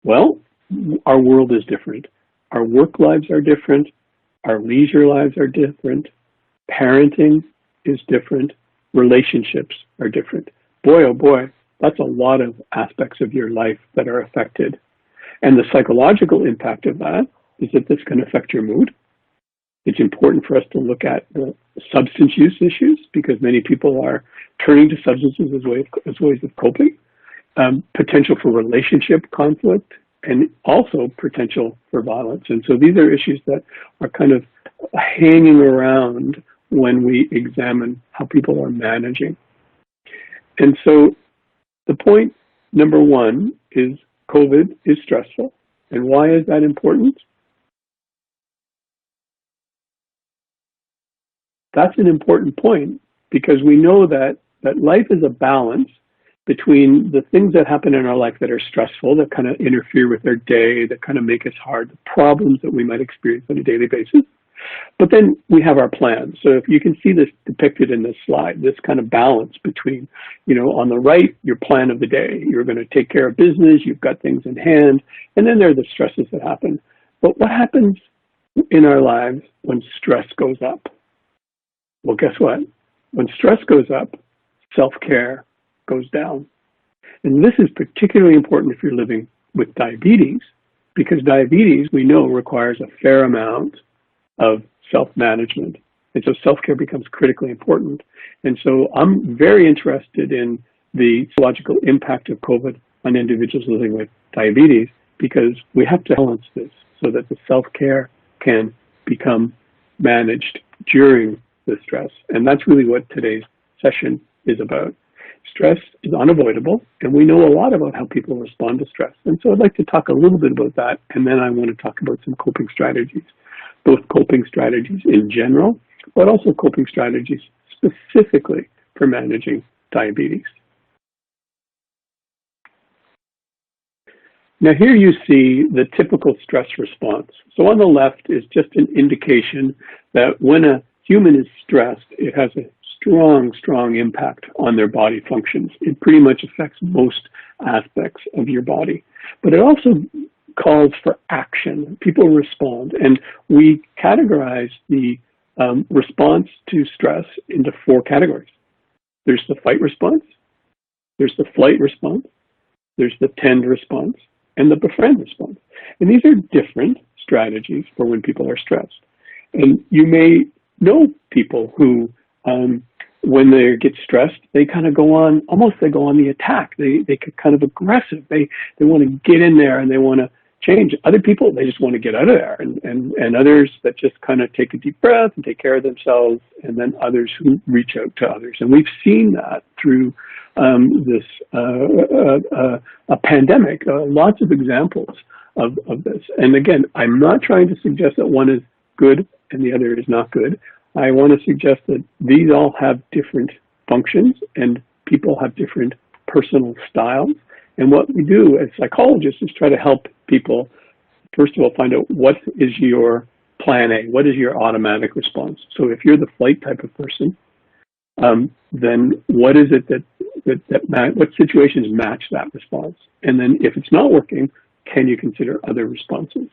Well, our world is different. Our work lives are different. Our leisure lives are different. Parenting is different. Relationships are different. Boy, oh boy, that's a lot of aspects of your life that are affected. And the psychological impact of that is that this can affect your mood. It's important for us to look at the substance use issues because many people are turning to substances as ways of coping. Potential for relationship conflict, and also potential for violence. And so these are issues that are kind of hanging around when we examine how people are managing. And so the point number one is COVID is stressful. And why is that important? That's an important point because we know that life is a balance between the things that happen in our life that are stressful, that kind of interfere with our day, that kind of make us hard, the problems that we might experience on a daily basis. But then we have our plans. So if you can see this depicted in this slide, this kind of balance between, on the right, your plan of the day. You're going to take care of business, you've got things in hand, and then there are the stresses that happen. But what happens in our lives when stress goes up? Well, guess what? When stress goes up, self-care goes down. And this is particularly important if you're living with diabetes, because diabetes, we know, requires a fair amount of self-management. And so self-care becomes critically important. And so I'm very interested in the psychological impact of COVID on individuals living with diabetes, because we have to balance this so that the self-care can become managed during the stress. And that's really what today's session is about. Stress is unavoidable, and we know a lot about how people respond to stress. And so I'd like to talk a little bit about that, and then I want to talk about some coping strategies, both coping strategies in general, but also coping strategies specifically for managing diabetes. Now here you see the typical stress response. So on the left is just an indication that when a human is stressed, it has a strong impact on their body functions. It pretty much affects most aspects of your body. But it also calls for action. People respond. And we categorize the response to stress into 4 categories. There's the fight response, there's the flight response, there's the tend response, and the befriend response. And these are different strategies for when people are stressed. And you may know people who, when they get stressed, they kind of go on, they go on the attack. They get kind of aggressive. They want to get in there and they want to change. Other people, they just want to get out of there. And others that just kind of take a deep breath and take care of themselves, and then others who reach out to others. And we've seen that through this a pandemic, lots of examples of this. And again, I'm not trying to suggest that one is good and the other is not good. I want to suggest that these all have different functions and people have different personal styles. And what we do as psychologists is try to help people, first of all, find out what is your plan A, what is your automatic response. So if you're the flight type of person, then what is it what situations match that response? And then if it's not working, can you consider other responses?